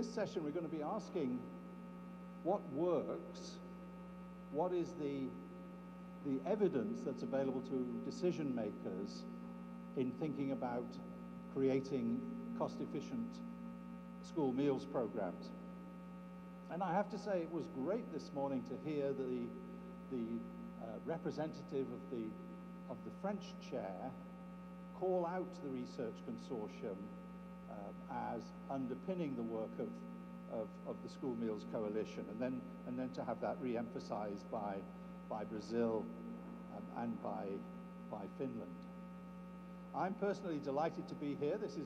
this session, we're going to be asking what works, what is the evidence that's available to decision makers in thinking about creating cost-efficient school meals programs. And I have to say, it was great this morning to hear the representative of the French chair call out the Research Consortium as underpinning the work of the School Meals Coalition, and then to have that re-emphasized by Brazil and by Finland. I'm personally delighted to be here. This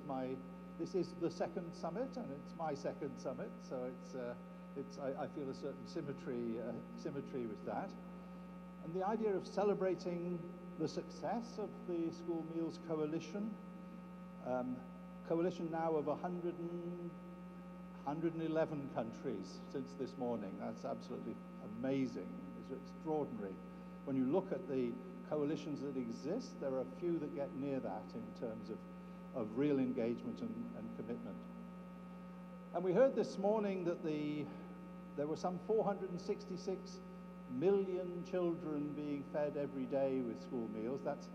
is the second summit, and it's my second summit, so I feel a certain symmetry with that. And the idea of celebrating the success of the School Meals Coalition, coalition now of 111 countries since this morning. That's absolutely amazing. It's extraordinary. When you look at the coalitions that exist, there are a few that get near that in terms of real engagement and commitment. And we heard this morning that there were some 466 million children being fed every day with school meals. That's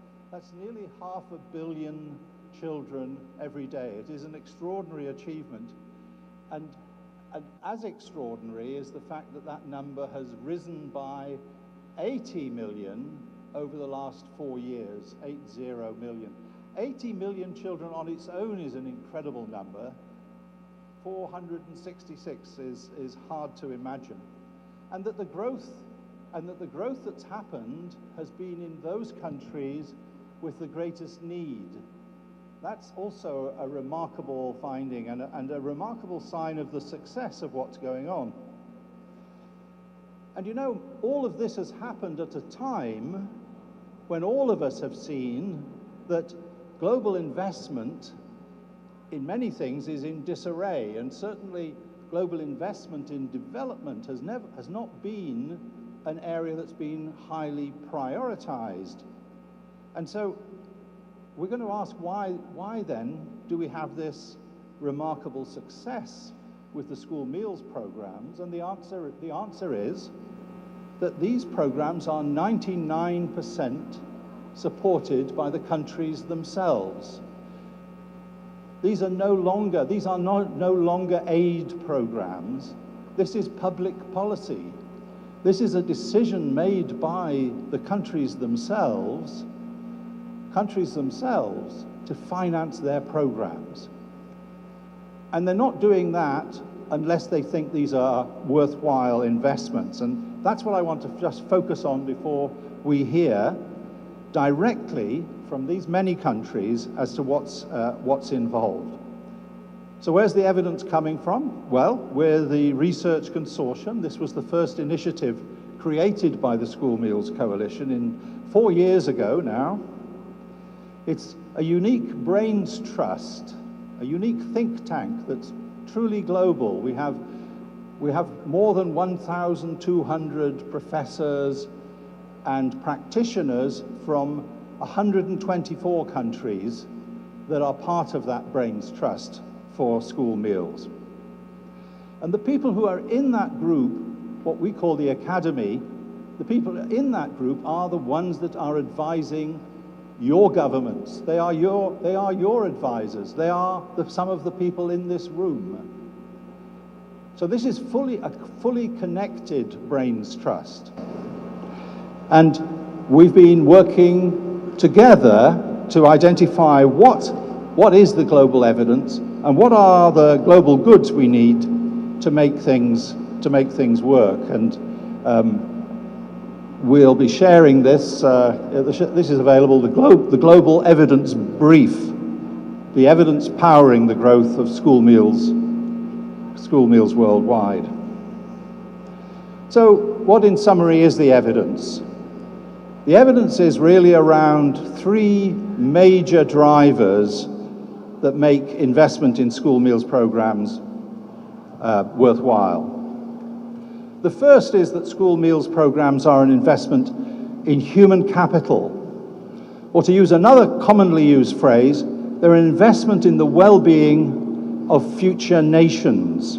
nearly 500 million children every day. It is an extraordinary achievement. And as extraordinary is the fact that that number has risen by 80 million over the last 4 years, 80 million. 80 million children on its own is an incredible number. 466 is hard to imagine. And that the growth that's happened has been in those countries with the greatest need. That's also a remarkable finding and a remarkable sign of the success of what's going on. And you know, all of this has happened at a time when all of us have seen that global investment in many things is in disarray, and certainly global investment in development has not been an area that's been highly prioritized. And so we're going to ask why then do we have this remarkable success with the school meals programs? And the answer is that these programs are 99% supported by the countries themselves. These are no longer aid programs. This is public policy. This is a decision made by the countries themselves to finance their programs. And they're not doing that unless they think these are worthwhile investments. And that's what I want to just focus on before we hear directly from these many countries as to what's involved. So where's the evidence coming from? Well, we're the Research Consortium. This was the first initiative created by the School Meals Coalition 4 years ago now. It's a unique brains trust, a unique think tank that's truly global. We have more than 1,200 professors and practitioners from 124 countries that are part of that brains trust for school meals. And the people who are in that group, what we call the academy, the people in that group are the ones that are advising your governments. They are your advisors. They are some of the people in this room. So this is a fully connected brains trust. And we've been working together to identify what is the global evidence and what are the global goods we need to make things work. And we'll be sharing this. This is available, the Global Evidence Brief, the evidence powering the growth of school meals worldwide. So what, in summary, is the evidence? The evidence is really around 3 major drivers that make investment in school meals programs worthwhile. The first is that school meals programs are an investment in human capital. Or to use another commonly used phrase, they're an investment in the well-being of future nations.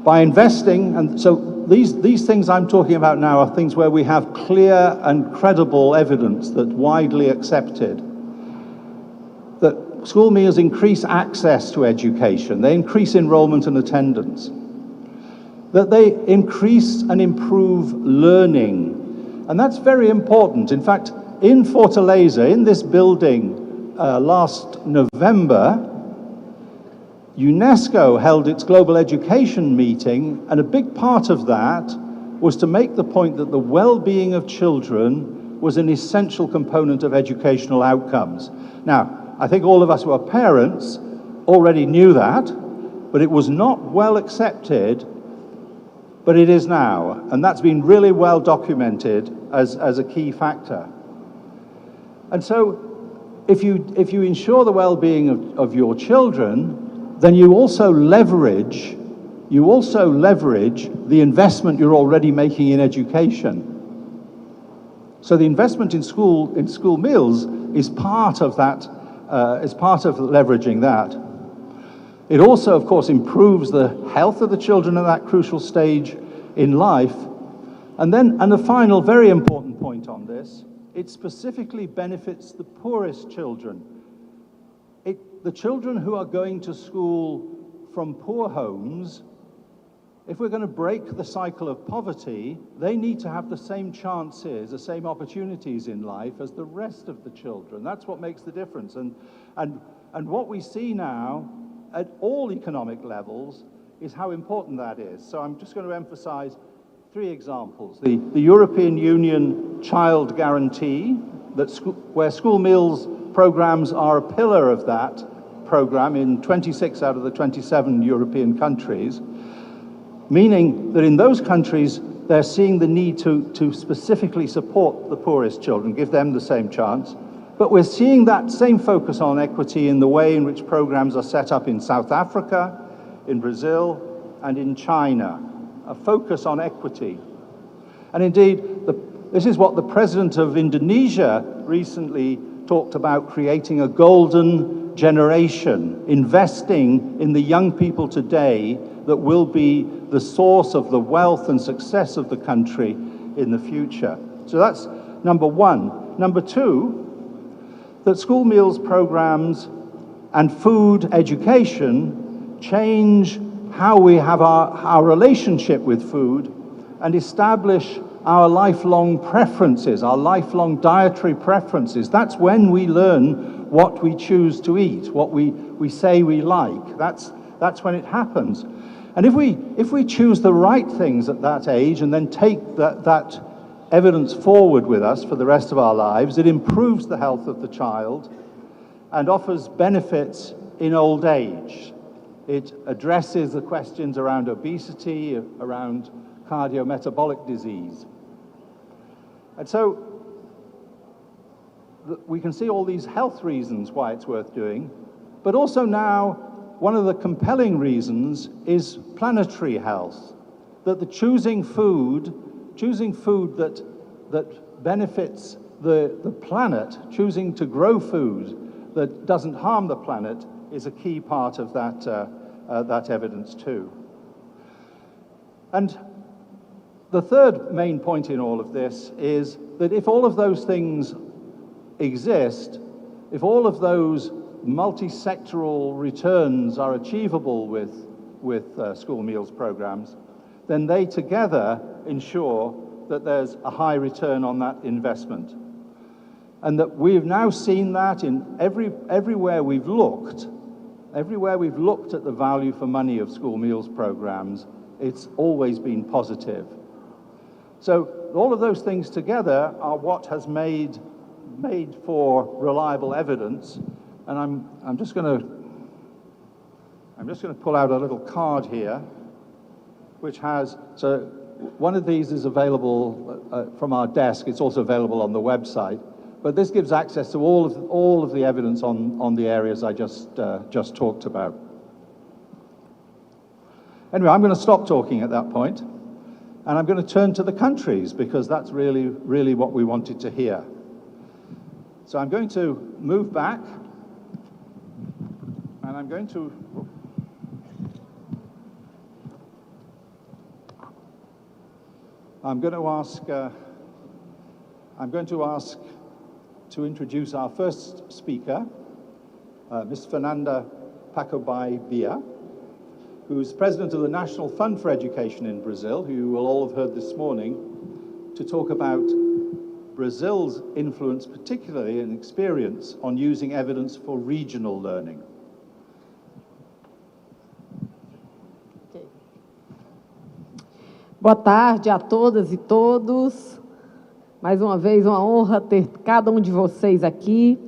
By investing, and so these things I'm talking about now are things where we have clear and credible evidence that's widely accepted, that school meals increase access to education, they increase enrollment and attendance, that they increase and improve learning, and that's very important. In fact, in Fortaleza, in this building last November, UNESCO held its global education meeting, and a big part of that was to make the point that the well-being of children was an essential component of educational outcomes. Now, I think all of us who are parents already knew that, but it was not well accepted, but it is now, and that's been really well documented as a key factor. And so, if you ensure the well-being of your children, then you also leverage the investment you're already making in education. So the investment in school meals is part of that, is part of leveraging that. It also, of course, improves the health of the children at that crucial stage in life. And the final very important point on this, it specifically benefits the poorest children. The children who are going to school from poor homes, if we're going to break the cycle of poverty, they need to have the same chances, the same opportunities in life as the rest of the children. That's what makes the difference. And what we see now at all economic levels is how important that is. So I'm just going to emphasize 3 examples. The European Union Child Guarantee, where school meals programs are a pillar of that program in 26 out of the 27 European countries, meaning that in those countries they're seeing the need to specifically support the poorest children, give them the same chance. But we're seeing that same focus on equity in the way in which programs are set up in South Africa, in Brazil, and in China, a focus on equity. And indeed, this is what the president of Indonesia recently talked about, creating a golden generation, investing in the young people today that will be the source of the wealth and success of the country in the future. So that's number 1. Number 2, that school meals programs and food education change how we have our relationship with food and establish our lifelong preferences, our lifelong dietary preferences. That's when we learn what we choose to eat, what we say we like. That's when it happens. And if we choose the right things at that age and then take that evidence forward with us for the rest of our lives, it improves the health of the child and offers benefits in old age. It addresses the questions around obesity, around cardiometabolic disease. And so we can see all these health reasons why it's worth doing, but also now one of the compelling reasons is planetary health, that the choosing food that benefits the planet, choosing to grow food that doesn't harm the planet is a key part of that evidence too. And the third main point in all of this is that if all of those things exist, if all of those multi-sectoral returns are achievable with school meals programs, then they together ensure that there's a high return on that investment. And that we've now seen that in everywhere we've looked at the value for money of school meals programs, it's always been positive. So all of those things together are what has made for reliable evidence. And I'm just going to pull out a little card here, which has, so one of these is available from our desk. It's also available on the website. But this gives access to all of the evidence on the areas I just talked about. Anyway, I'm going to stop talking at that point, and I'm going to turn to the countries, because that's really, really what we wanted to hear. So I'm going to move back, and I'm going to I'm going to ask to introduce our first speaker, Ms. Fernanda Pacobahyba, who's president of the National Fund for Education in Brazil, who you will all have heard this morning, to talk about Brazil's influence, particularly in experience, on using evidence for regional learning. Boa tarde a todas e todos. Mais uma vez, uma honra ter cada um de vocês aqui.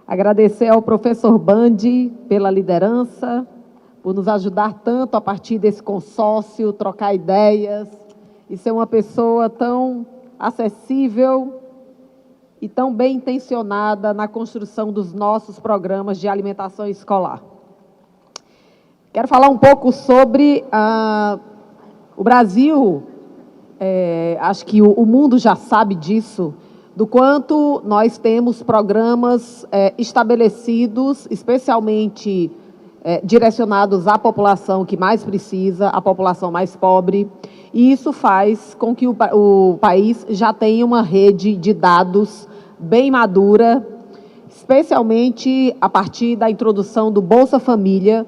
Agradecer ao professor Bundy pela liderança, por nos ajudar tanto a partir desse consórcio, trocar ideias, e ser uma pessoa tão acessível e tão bem intencionada na construção dos nossos programas de alimentação escolar. Quero falar um pouco sobre o Brasil. Acho que o mundo já sabe disso, do quanto nós temos programas estabelecidos, especialmente direcionados à população que mais precisa, à população mais pobre, e isso faz com que o país já tenha uma rede de dados bem madura, especialmente a partir da introdução do Bolsa Família,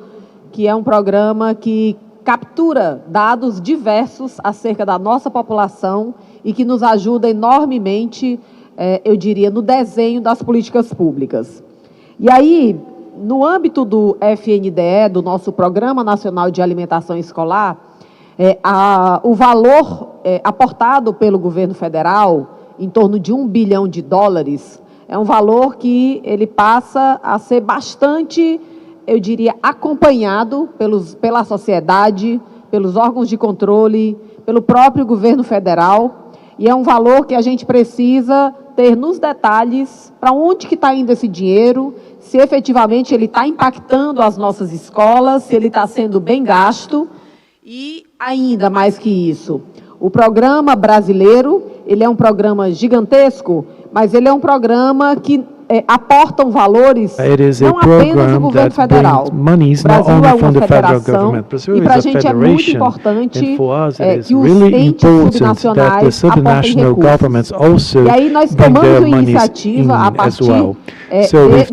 que é um programa que captura dados diversos acerca da nossa população e que nos ajuda enormemente, eu diria, no desenho das políticas públicas. E aí, no âmbito do FNDE, do nosso Programa Nacional de Alimentação Escolar, o valor aportado pelo governo federal, em torno de US$1 bilhão, é um valor que ele passa a ser bastante, eu diria, acompanhado pela sociedade, pelos órgãos de controle, pelo próprio governo federal, e é um valor que a gente precisa ter nos detalhes para onde que está indo esse dinheiro, se efetivamente ele está impactando as nossas escolas, se ele está sendo bem gasto, e ainda mais que isso, o programa brasileiro, ele é um programa gigantesco, mas ele é um programa que aportam valores não apenas do governo federal. O Brasil é uma federação e para a gente é muito importante que os entes subnacionais aportem recursos. E aí nós tomamos uma iniciativa a partir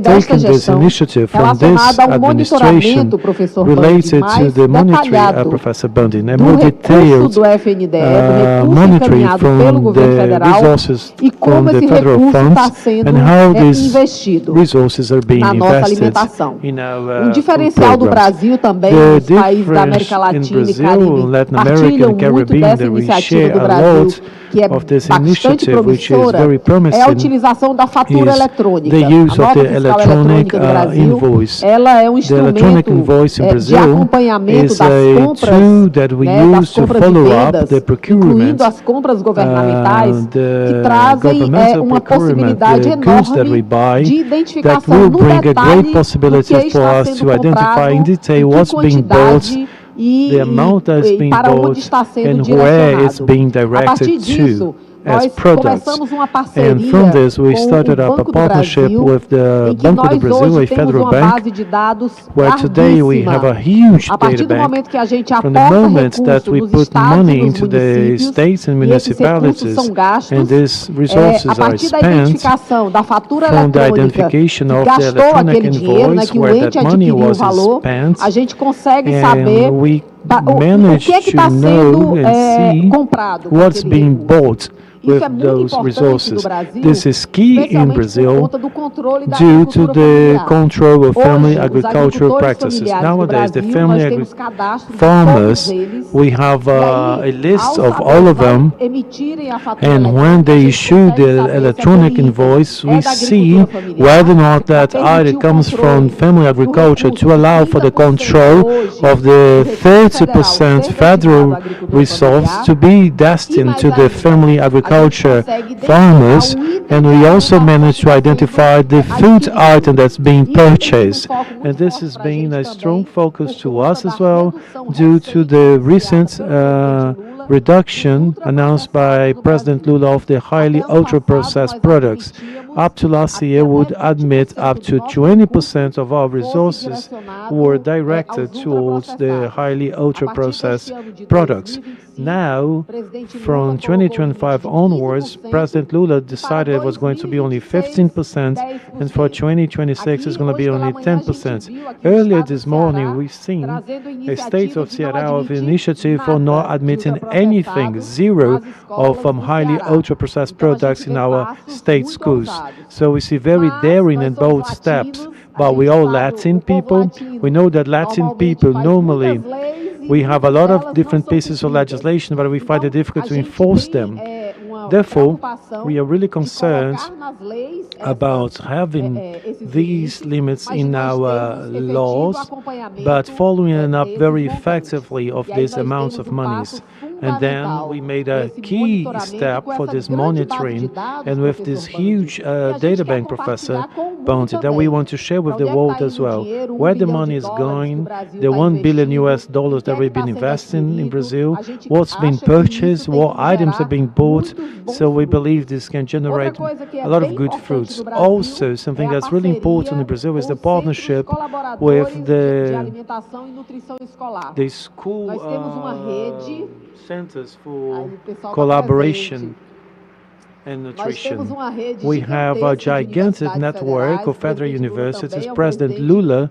desta gestão relacionada ao monitoramento, professor Bundy, mais detalhado do recurso do FNDE, do recurso encaminhado pelo governo federal e como esse recurso está sendo investido na nossa alimentação. Um diferencial do Brasil também, os países da América Latina e Caribe partilham muito dessa iniciativa do Brasil, que é bastante promissora, é a utilização da fatura eletrônica. A nota fiscal eletrônica do Brasil, ela é um instrumento de acompanhamento das compras de vendas, incluindo as compras governamentais, que trazem uma possibilidade enorme de identificação no detalhe do que está sendo comprado, em que quantidade e para onde está sendo direcionado. A partir disso, nós começamos uma parceria com o Banco do Brasil, em que nós hoje temos uma base de dados larguíssima. A partir do momento que a gente aporta recursos nos estados e nos municípios, e esses recursos são gastos, a partir da identificação da fatura eletrônica que gastou aquele dinheiro, que o ente adquiriu o valor, a gente consegue saber o que está sendo comprado. Isso é muito importante no Brasil, This is key in Brazil due to the control of family agricultural practices. Nowadays, the family farmers, we have a list of all of them, and when they issue the electronic invoice, we see whether or not that item comes from family agriculture to allow for the control of the 30% federal resource to be destined to the family agriculture farmers, and we also managed to identify the food item that's being purchased. And this has been a strong focus to us as well, due to the recent reduction announced by President Lula of the highly ultra-processed products. Up to last year, we would admit up to 20% of our resources were directed towards the highly ultra-processed products. Now, from 2025 onwards, President Lula decided it was going to be only 15%, and for 2026 it's going to be only 10%. Earlier this morning, we've seen a state of Ceará of initiative for not admitting anything, zero of highly ultra-processed products in our state schools. So we see very daring and bold steps, but we all Latin people. We know that Latin people normally, we have a lot of different pieces of legislation, but we find it difficult to enforce them. Therefore, we are really concerned about having these limits in our laws, but following up very effectively of these amounts of monies. And then we made a key step for this monitoring, and with this huge data bank, Professor Bundy, that we want to share with the world as well, where the money is going, the $1 billion that we've been investing in Brazil, what's been purchased, what items are being bought. So we believe this can generate a lot of good fruits. Also, something that's really important in Brazil is the partnership with the school centers for collaboration and nutrition. We have a gigantic network of federal universities. President Lula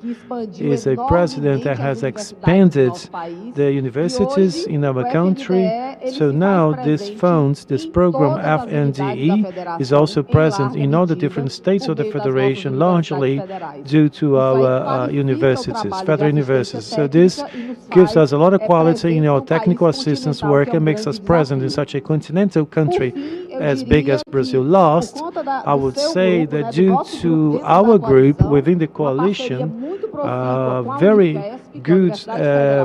is a president that has expanded the universities in our country. So now this funds, this program FNDE, is also present in all the different states of the federation, largely due to our universities, federal universities. So this gives us a lot of quality in our technical assistance work and makes us present in such a continental country as big as Brazil. Last, I would say that due to our group within the coalition, very good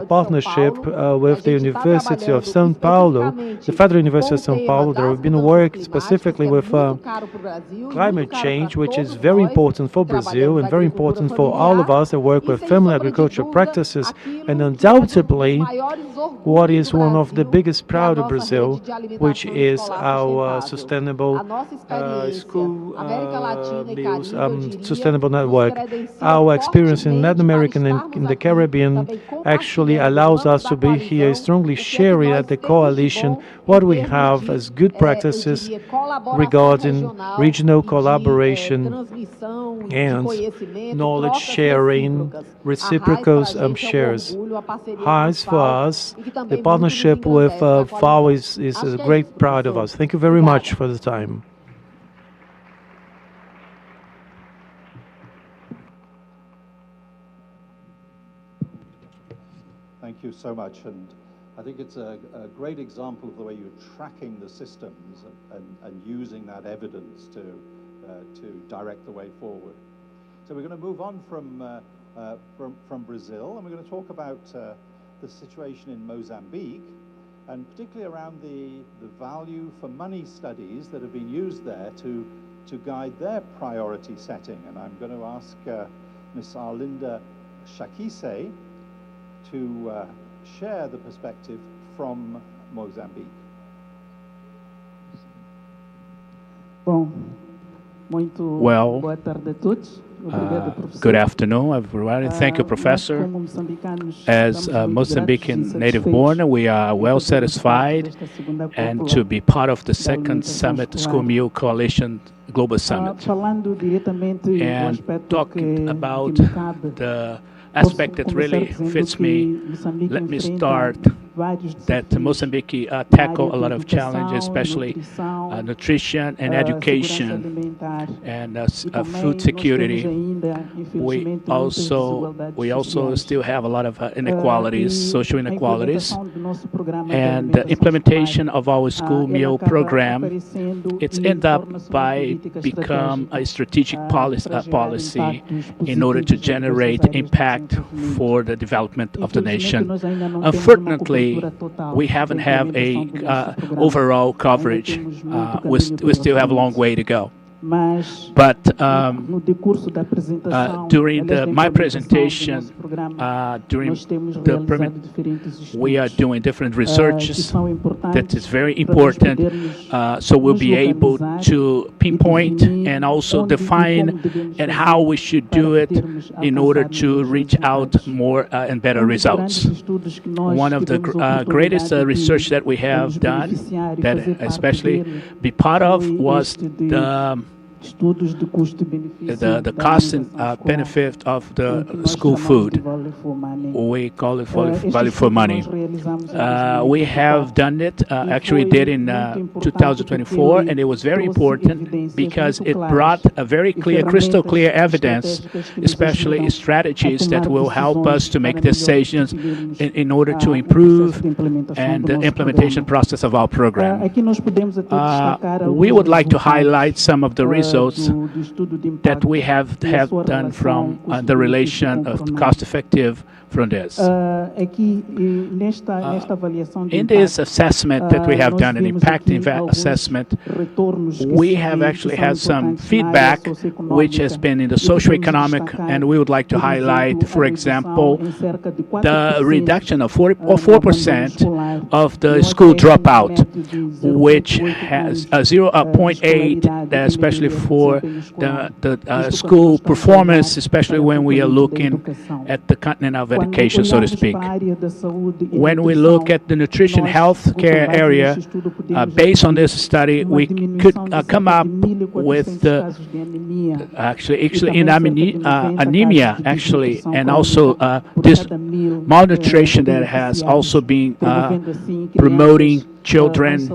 partnership with the University of São Paulo, the Federal University of São Paulo. There have been work specifically with climate change, which is very important for Brazil and very important for all of us that work with family agricultural practices, and undoubtedly what is one of the biggest proud of Brazil, which is our sustainable school meals, sustainable network. Our experience in Latin America and in the Caribbean actually allows us to be here strongly sharing at the coalition what we have as good practices regarding regional collaboration and knowledge sharing, reciprocal shares. Highs for us, the partnership with FAO is a great pride of us. Thank you very much for the time. Thank you so much, and I think it's a great example of the way you're tracking the systems and using that evidence to direct the way forward. So we're going to move on from Brazil, and we're going to talk about the situation in Mozambique, and particularly around the value for money studies that have been used there to guide their priority setting. And I'm going to ask Ms. Arlinda Chaquisse to share the perspective from Mozambique. Well, good afternoon, everyone. Thank you, Professor. As Mozambican native-born, we are well satisfied and to be part of the second Summit School Meal Coalition Global Summit. And talking about the aspect that really fits me, let me start that Mozambique tackle a lot of challenges, especially nutrition and education and food security. We also still have a lot of inequalities, social inequalities, and the implementation of our school meal program, it's ended up by become a strategic policy in order to generate impact for the development of the nation. Unfortunately, we haven't have a overall coverage. We still have a long way to go. But during my presentation, we are doing different researches that is very important. So we'll be able to pinpoint and also define and how we should do it in order to reach out more and better results. One of the greatest research that we have done, that especially be part of, was the cost and benefit of the school food. We call it value for money. We have done it, actually did in 2024, and it was very important because it brought a very clear, crystal clear evidence, especially strategies that will help us to make decisions in order to improve and the implementation process of our program. We would like to highlight some of the results that we have done from the relation of cost-effective from this. In this assessment that we have done, an impact assessment, we have actually had some feedback which has been in the socio-economic, and we would like to highlight, for example, the reduction of 4% of the school dropout, which has a 0.8, especially for the school performance, especially when we are looking at the continent of education, so to speak. When we look at the nutrition health care area, based on this study, we could come up with actually anemia, actually, and also this malnutrition that has also been promoting children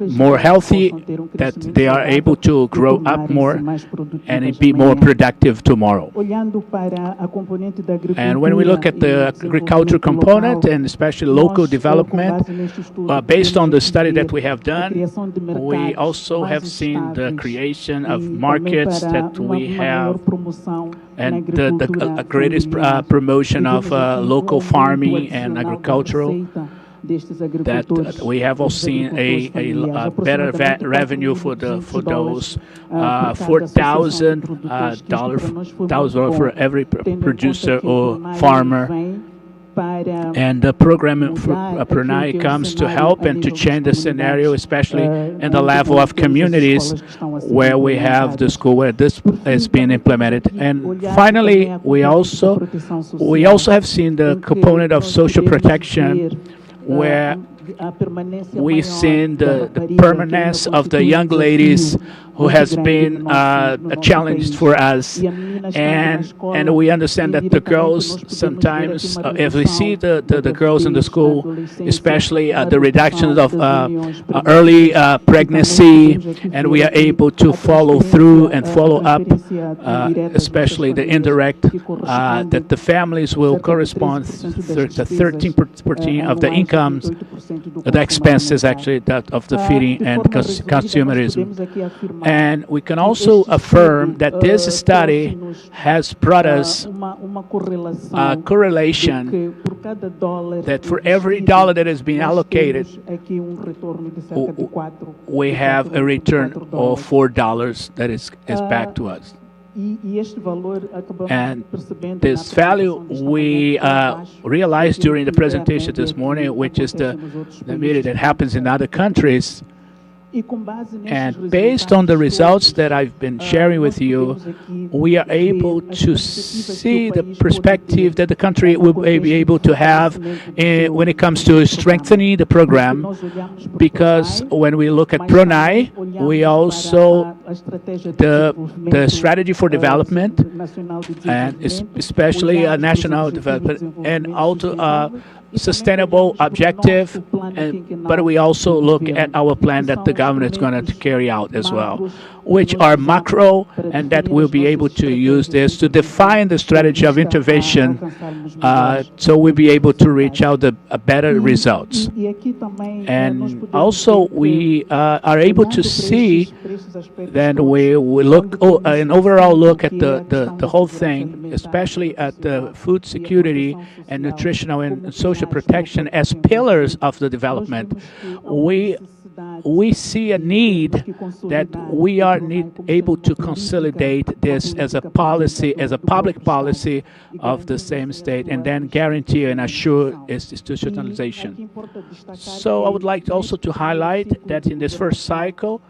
more healthy, that they are able to grow up more and be more productive tomorrow. And when we look at the agriculture component and especially local development, based on the study that we have done, we also have seen the creation of markets that we have and the greatest promotion of local farming and agricultural, that we have also seen a better revenue for those $4,000 for every producer or farmer. And the program for Pernilla comes to help and to change the scenario, especially in the level of communities where we have the school where this is being implemented. And finally, we also have seen the component of social protection, where we've seen the permanence of the young ladies who has been a challenge for us. And we understand that the girls sometimes, if we see the girls in the school, especially the reduction of early pregnancy, and we are able to follow through and follow up, especially the indirect, that the families will correspond to 13% of the incomes, the expenses actually that of the feeding and consumerism. And we can also affirm that this study has brought us a correlation that for every dollar that is being allocated, we have a return of $4 that is back to us. And this value we realized during the presentation this morning, which is the meeting that happens in other countries. And based on the results that I've been sharing with you, we are able to see the perspective that the country will be able to have when it comes to strengthening the program. Because when we look at Pronai, we also the strategy for development, and especially national development, and also sustainable objective, but we also look at our plan that the government is going to carry out as well, which are macro, and that we'll be able to use this to define the strategy of intervention, so we'll be able to reach out the better results. And also we are able to see that we look an overall look at the whole thing, especially at the food security and nutritional and social protection as pillars of the development. We we see a need that we are able to consolidate this as a policy, as a public policy of the same state, and then guarantee and assure its institutionalization. So I would like also to highlight that in this first cycle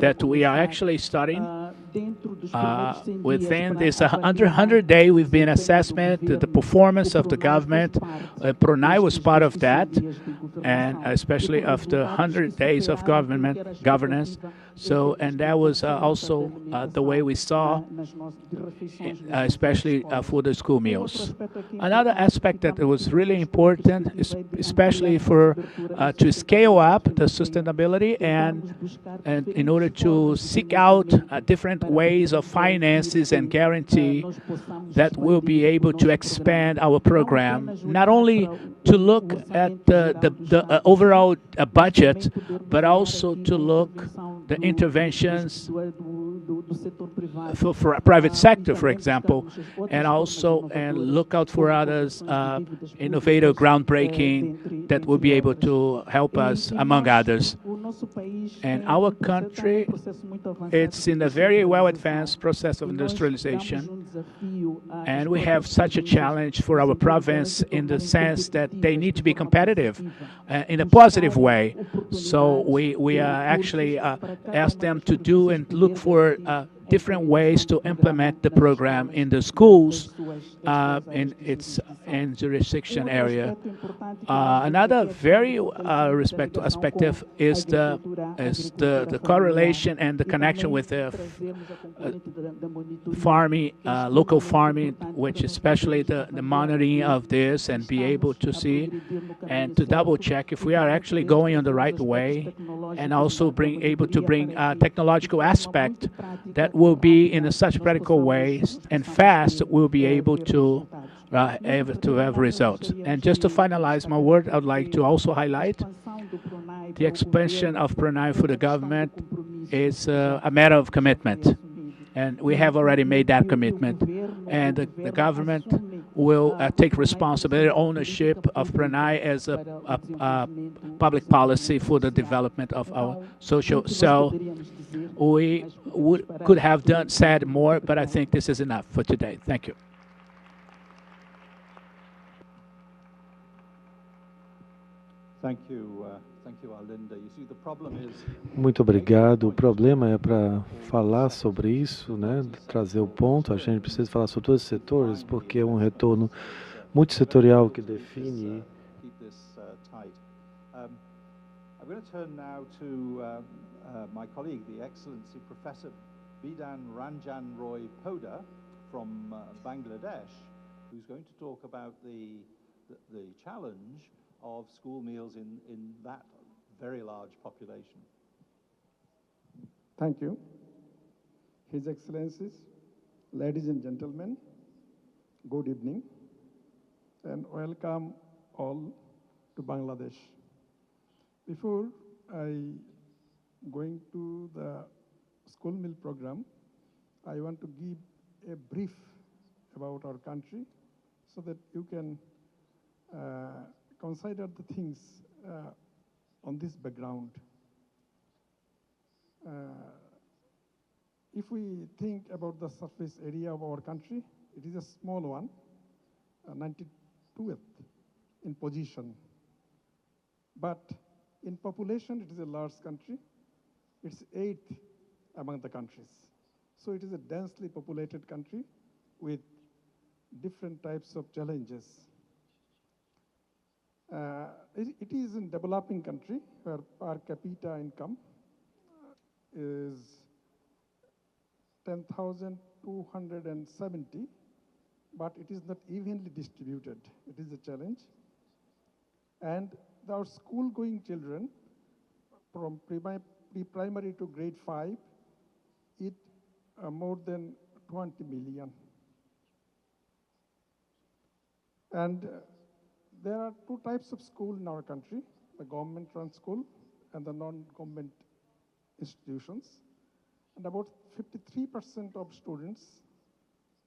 that we are actually studying, within this under 100 day, we've been assessment the performance of the government. PRONAI was part of that, and especially after 100 days of governance. So, and that was also the way we saw, especially for the school meals. Another aspect that was really important, especially for to scale up the sustainability and in order to seek out different ways of finances and guarantee that we'll be able to expand our program, not only to look at the overall budget, but also to look the interventions for private sector, for example, and also look out for others, innovative, groundbreaking, that will be able to help us, among others. And our country, it's in a very well-advanced process of industrialization, and we have such a challenge for our province in the sense that they need to be competitive in a positive way. So we actually ask them to do and look for different ways to implement the program in the schools in its jurisdiction area. Another very aspect is the correlation and the connection with the farming, local farming, which especially the monitoring of this, and be able to see and to double check if we are actually going on the right way, and also able to bring technological aspect that will be in such practical ways and fast, we'll be able to have results. And just to finalize my word, I would like to also highlight the expansion of PRONAI for the government is a matter of commitment. And we have already made that commitment. And the government will take responsibility, ownership of PRONAI as a public policy for the development of our social. So we could have said more, but I think this is enough for today. Thank you. Thank you, Arlinda. You see, the problem is... Muito obrigado. O problema é para falar sobre isso, né? Trazer o ponto. A gente precisa falar sobre todos os setores, porque é um retorno multissetorial que define. I'm going to turn now to my colleague, the Excellency Professor Bidhan Ranjan Roy Poda from Bangladesh, who's going to talk about the challenge of school meals in that very large population. Thank you. His Excellencies, ladies and gentlemen, good evening, and welcome all to Bangladesh. Before I going to the school meal program, I want to give a brief about our country so that you can consider the things on this background. If we think about the surface area of our country, it is a small one, 92th in position. But in population, it is a large country. It's 8th among the countries. So it is a densely populated country with different types of challenges. It is in developing country where per capita income is 10,270, but it is not evenly distributed. It is a challenge. And our school-going children from pre-primary to grade 5, it more than 20 million. And there are two types of school in our country, the government-run school and the non-government institutions. And about 53% of students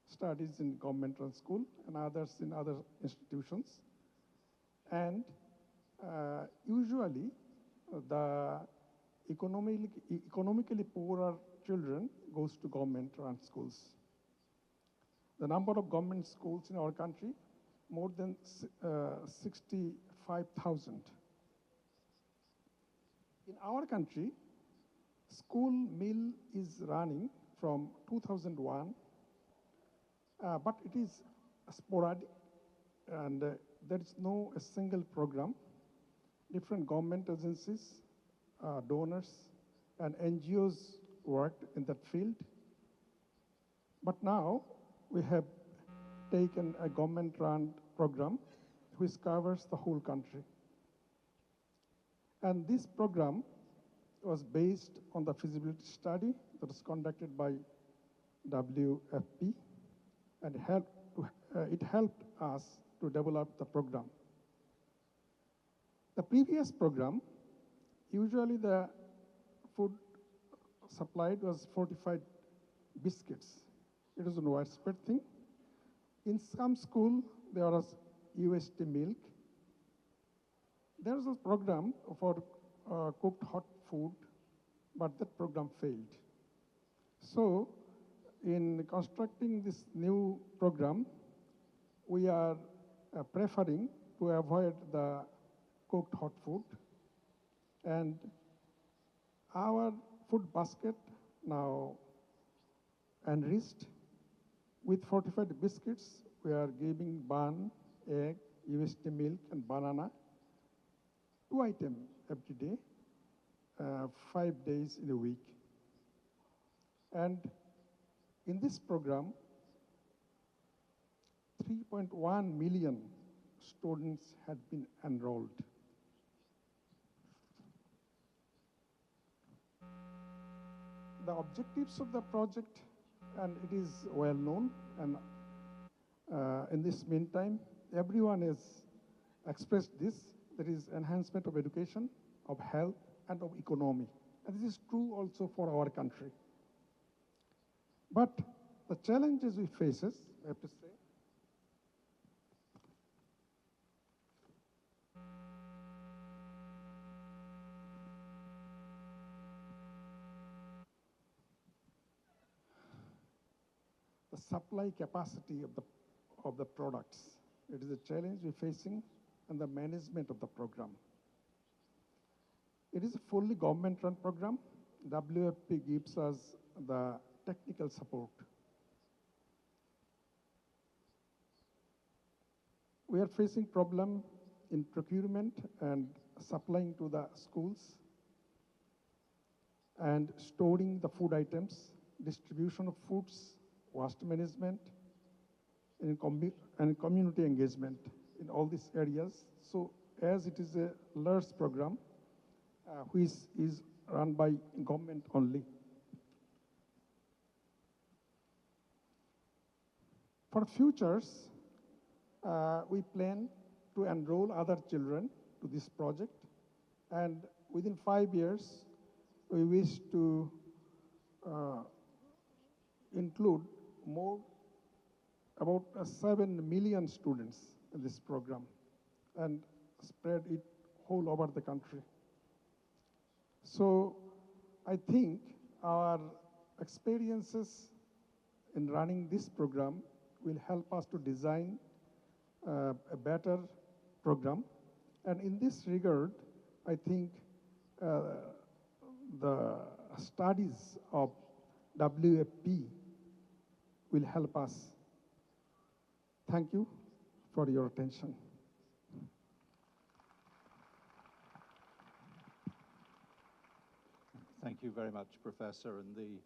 studies in government-run school and others in other institutions. And usually, the economically poorer children goes to government-run schools. The number of government schools in our country, more than 65,000. In our country, school meal is running from 2001, but it is sporadic, and there is no a single program. Different government agencies, donors, and NGOs worked in that field. But now we have taken a government-run program which covers the whole country. And this program was based on the feasibility study that was conducted by WFP, and it helped us to develop the program. The previous program, usually the food supplied was fortified biscuits. It was a widespread thing. In some school, there was UST milk. There was a program for cooked hot food, but that program failed. So, in constructing this new program, we are preferring to avoid the cooked hot food. And our food basket now enriched with fortified biscuits. We are giving bun, egg, UST milk, and banana, 2 items every day, 5 days in a week. And in this program, 3.1 million students had been enrolled. The objectives of the project, and it is well known, and in this meantime, everyone has expressed this. There is enhancement of education, of health, and of economy. And this is true also for our country. But the challenges we face, I have to say, the supply capacity of the products. It is a challenge we're facing, and the management of the program. It is a fully government-run program. WFP gives us the technical support. We are facing problem in procurement and supplying to the schools, and storing the food items, distribution of foods, waste management, and community engagement in all these areas. So as it is a LERS program, which is run by government only. For futures, we plan to enroll other children to this project, and within 5 years, we wish to include about 7 million students in this program and spread it whole over the country. So I think our experiences in running this program will help us to design a better program. And in this regard, I think the studies of WFP will help us. Thank you for your attention. Thank you very much, Professor. And the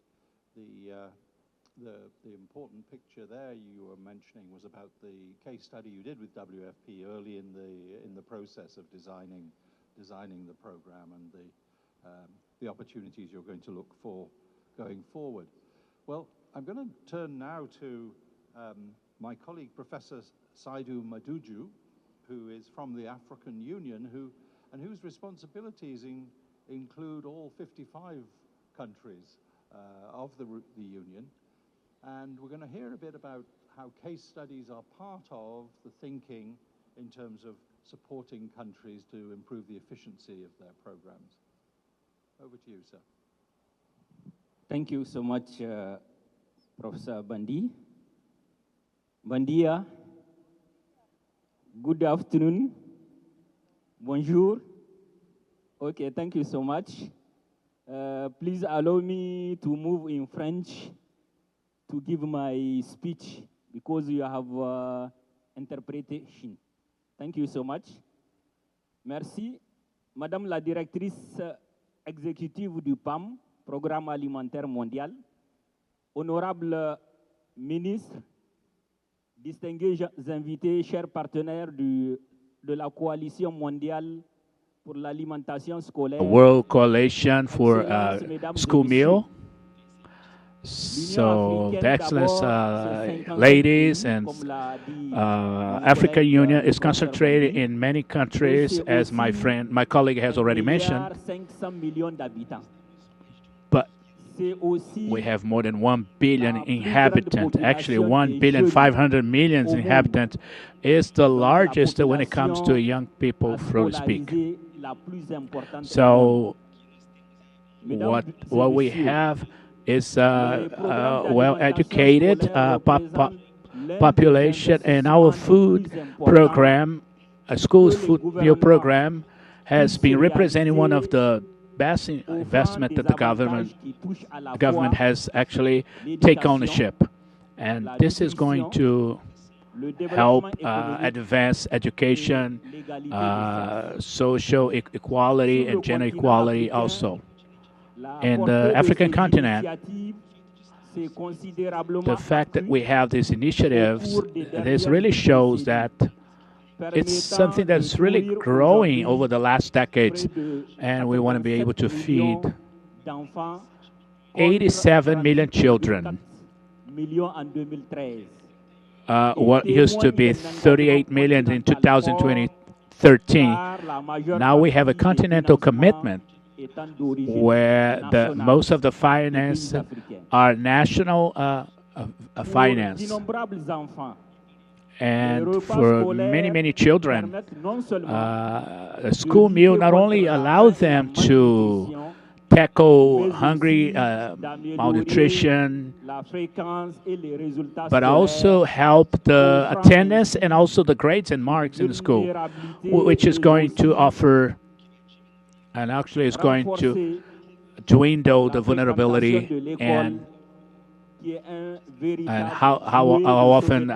important picture there you were mentioning was about the case study you did with WFP early in the process of designing the program, and the opportunities you're going to look for going forward. Well, I'm going to turn now to my colleague, Professor Saidou Madougou, who is from the African Union, whose responsibilities include all 55 countries of the Union. And we're going to hear a bit about how case studies are part of the thinking in terms of supporting countries to improve the efficiency of their programs. Over to you, sir. Thank you so much, Professor Bundy. Bon dia. Good afternoon. Bonjour. Okay, thank you so much. Please allow me to move in French to give my speech because you have interpretation. Thank you so much. Merci. Madame la directrice exécutive du PAM, Programme alimentaire mondial, honorable ministre, distingués invités, chers partenaires de la coalition mondiale pour l'alimentation scolaire. A World Coalition for School Meal. So, the excellence, ladies, and African Union is concentrated in many countries, as my colleague has already mentioned. But we have more than 1 billion inhabitants. Actually, 1,500,000,000 inhabitants is the largest when it comes to young people, so to speak. So, what we have is well-educated population, and our food program, a school's food meal program, has been representing one of the best investment that the government has actually take ownership, and this is going to help advance education, social equality, and gender equality also. In the African continent, the fact that we have these initiatives, this really shows that it's something that's really growing over the last decades, and we want to be able to feed 87 million children. What used to be 38 million in 2013. Now we have a continental commitment where most of the finance are national finance. And for many, many children, a school meal not only allows them to tackle hungry malnutrition, but also help the attendance and also the grades and marks in the school, which is going to offer, and actually is going to dwindle the vulnerability and how often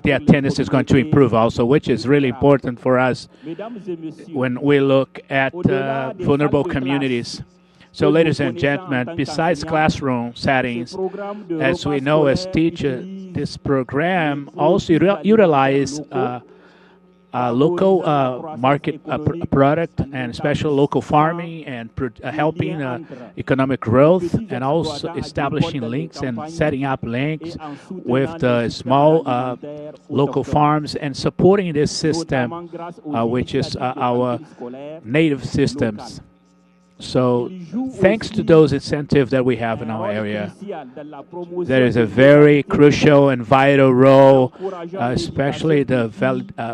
the attendance is going to improve also, which is really important for us when we look at vulnerable communities. So, ladies and gentlemen, besides classroom settings, as we know as teachers, this program also utilizes local market product and special local farming and helping economic growth, and also establishing links and setting up links with the small local farms and supporting this system, which is our native systems. So, thanks to those incentives that we have in our area, there is a very crucial and vital role, especially the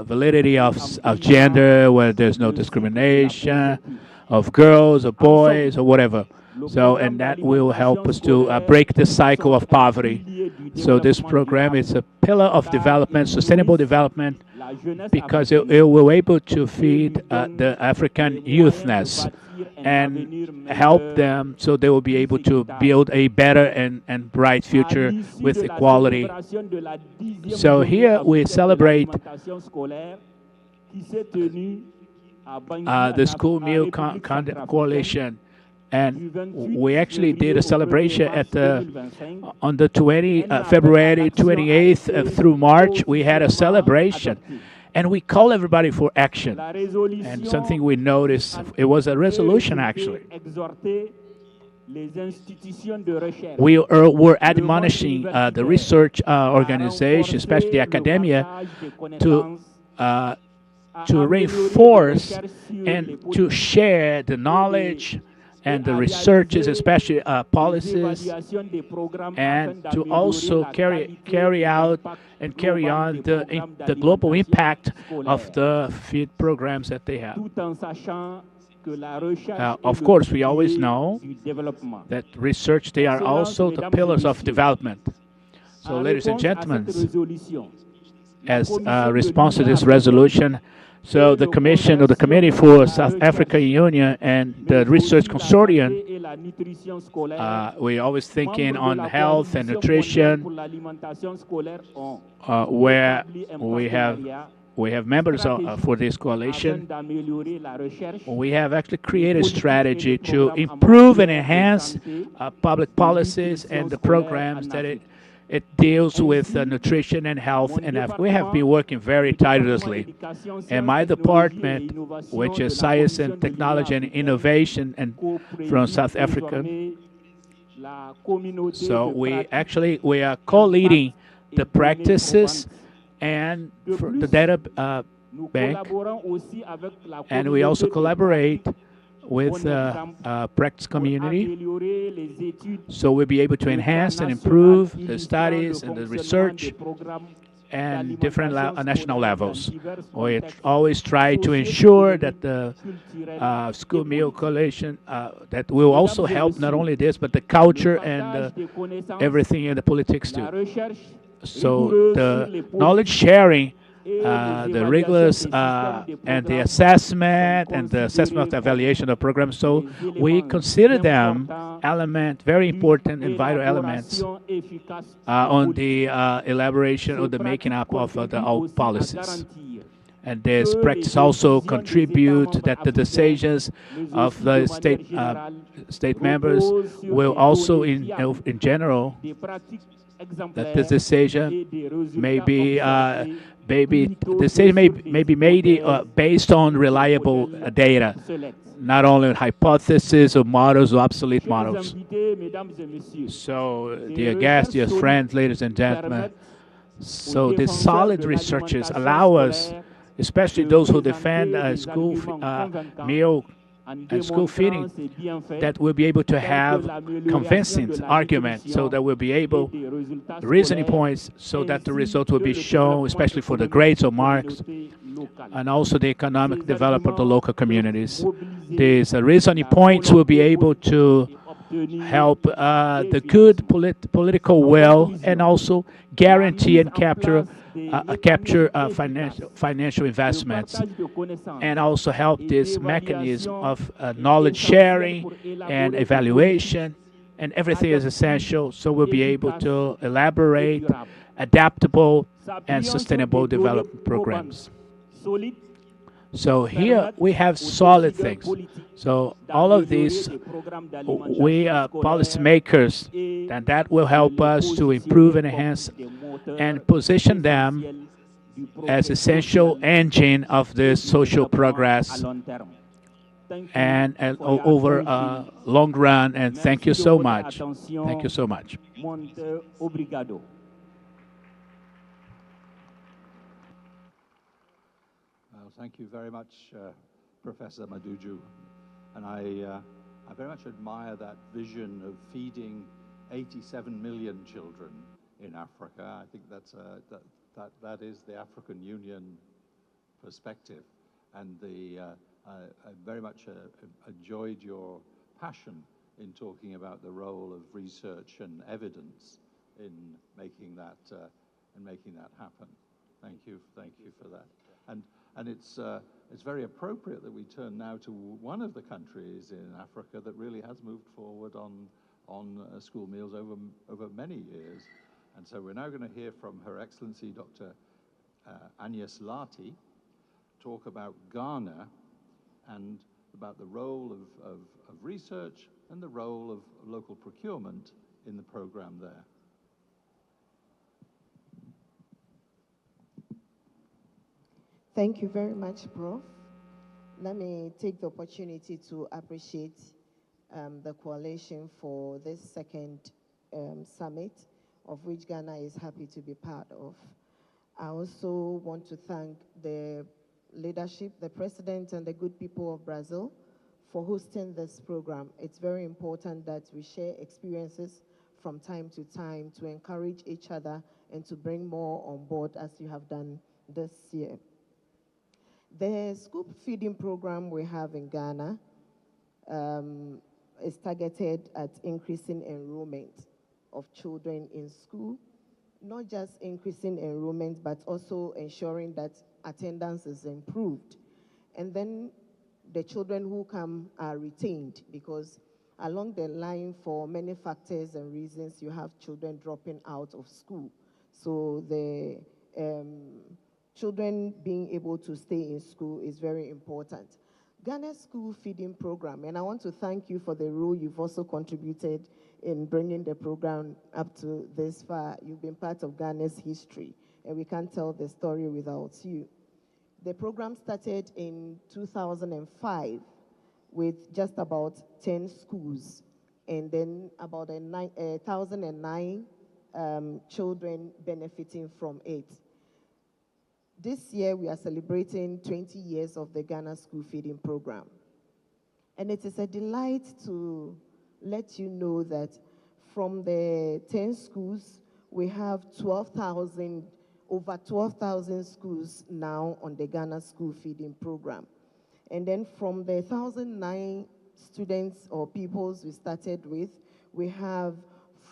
validity of gender, where there's no discrimination, of girls or boys or whatever. So, and that will help us to break the cycle of poverty. So, this program is a pillar of development, sustainable development, because it will be able to feed the African youthness and help them so they will be able to build a better and bright future with equality. So here we celebrate the School Meal Coalition, and we actually did a celebration at on the February 28th through March. We had a celebration. And we call everybody for action. And something we noticed, it was a resolution actually. We were admonishing the research organization, especially the academia, to reinforce and to share the knowledge and the researches, especially policies, and to also carry out and carry on the global impact of the feed programs that they have. Of course, we always know that research, they are also the pillars of development. So, ladies and gentlemen, as a response to this resolution, so the Commission or the Committee for South African Union and the Research Consortium, we're always thinking on health and nutrition, where we have members for this coalition. We have actually created a strategy to improve and enhance public policies and the programs that it deals with nutrition and health, and we have been working very tirelessly. And my department, which is Science and Technology and Innovation and from South Africa, so we are co-leading the practices and for the data bank, and we also collaborate with practice community, so we'll be able to enhance and improve the studies and the research and different national levels. We always try to ensure that the school meal coalition, that will also help not only this, but the culture and everything in the politics too. So the knowledge sharing, the rigorous and the assessment of the evaluation of programs. So we consider them very important and vital elements on the elaboration or the making up of all policies. And this practice also contribute that the decisions of the state members will also, in general, that this decision may be made based on reliable data, not only on hypotheses or models or obsolete models. So, dear guests, dear friends, ladies and gentlemen, so these solid researches allow us, especially those who defend school meal and school feeding, that we'll be able to have convincing arguments, so that we'll be able, reasoning points, so that the result will be shown, especially for the grades or marks, and also the economic development of the local communities. These reasoning points will be able to help the good political will, and also guarantee and capture financial investments, and also help this mechanism of knowledge sharing and evaluation, and everything is essential, so we'll be able to elaborate adaptable and sustainable development programs. So here we have solid things. So all of these, we are policymakers, and that will help us to improve and enhance and position them as essential engine of this social progress and over a long run. And thank you so much. Thank you so much. Thank you very much, Professor Madougou. And I very much admire that vision of feeding 87 million children in Africa. I think that is the African Union perspective. And I very much enjoyed your passion in talking about the role of research and evidence in making that happen. Thank you for that. And it's very appropriate that we turn now to one of the countries in Africa that really has moved forward on school meals over many years. And so we're now going to hear from Her Excellency Dr. Agnes Lartey talk about Ghana and about the role of research and the role of local procurement in the program there. Thank you very much, Prof. Let me take the opportunity to appreciate the coalition for this second summit, of which Ghana is happy to be part of. I also want to thank the leadership, the president, and the good people of Brazil for hosting this program. It's very important that we share experiences from time to time to encourage each other and to bring more on board as you have done this year. The school feeding program we have in Ghana is targeted at increasing enrollment of children in school, not just increasing enrollment, but also ensuring that attendance is improved. And then the children who come are retained, because along the line, for many factors and reasons, you have children dropping out of school. So the children being able to stay in school is very important. Ghana's school feeding program, and I want to thank you for the role you've also contributed in bringing the program up to this far. You've been part of Ghana's history, and we can't tell the story without you. The program started in 2005 with just about 10 schools, and then about 1,009 children benefiting from it. This year, we are celebrating 20 years of the Ghana School Feeding Program. And it is a delight to let you know that from the 10 schools, we have over 12,000 schools now on the Ghana School Feeding Program. And then from the 1,009 students or pupils we started with, we have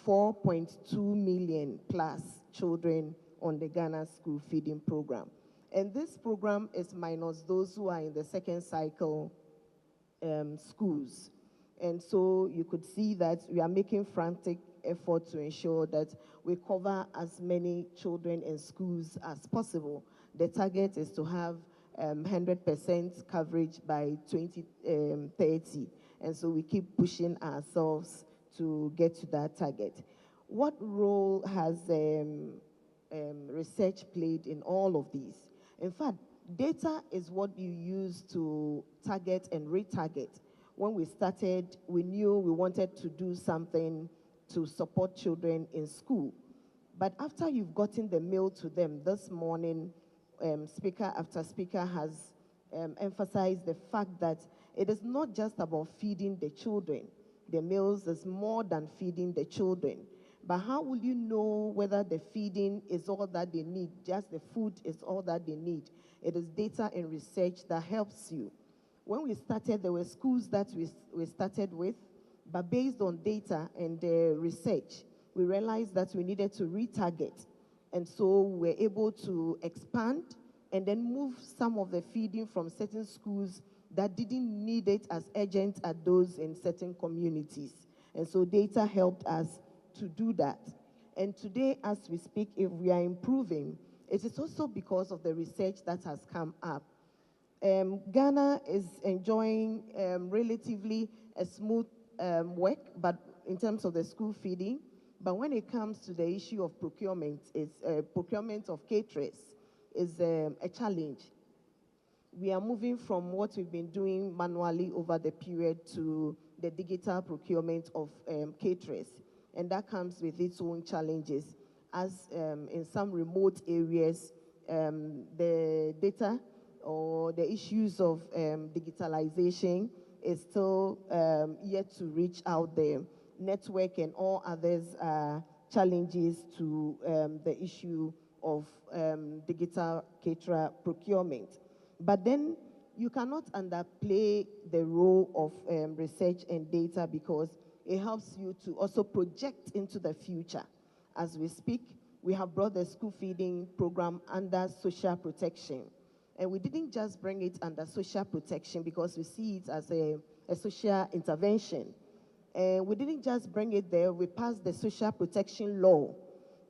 4.2 million plus children on the Ghana School Feeding Program. And this program is minus those who are in the second cycle schools. And so you could see that we are making frantic effort to ensure that we cover as many children in schools as possible. The target is to have 100% coverage by 2030. And so we keep pushing ourselves to get to that target. What role has research played in all of these? In fact, data is what you use to target and retarget. When we started, we knew we wanted to do something to support children in school. But after you've gotten the mail to them this morning, speaker after speaker has emphasized the fact that it is not just about feeding the children. The meals is more than feeding the children. But how will you know whether the feeding is all that they need, just the food is all that they need? It is data and research that helps you. When we started, there were schools that we started with, but based on data and research, we realized that we needed to retarget. And so we were able to expand and then move some of the feeding from certain schools that didn't need it as urgent as those in certain communities. And so data helped us to do that. And today, as we speak, if we are improving, it is also because of the research that has come up. Ghana is enjoying relatively a smooth work, but in terms of the school feeding. But when it comes to the issue of procurement, procurement of caterers is a challenge. We are moving from what we've been doing manually over the period to the digital procurement of caterers. And that comes with its own challenges, as in some remote areas, the data or the issues of digitalization is still yet to reach out there. Network and all others are challenges to the issue of digital caterer procurement. But then you cannot underplay the role of research and data, because it helps you to also project into the future. As we speak, we have brought the school feeding program under social protection. And we didn't just bring it under social protection because we see it as a social intervention. And we didn't just bring it there, we passed the social protection law,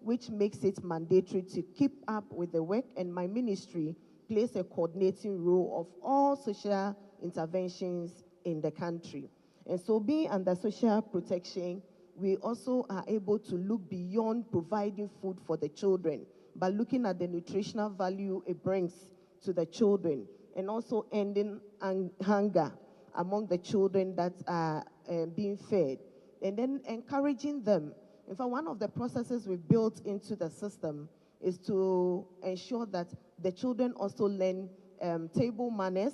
which makes it mandatory to keep up with the work, and my ministry plays a coordinating role of all social interventions in the country. And so being under social protection, we also are able to look beyond providing food for the children, but looking at the nutritional value it brings to the children, and also ending hunger among the children that are being fed, and then encouraging them. In fact, one of the processes we've built into the system is to ensure that the children also learn table manners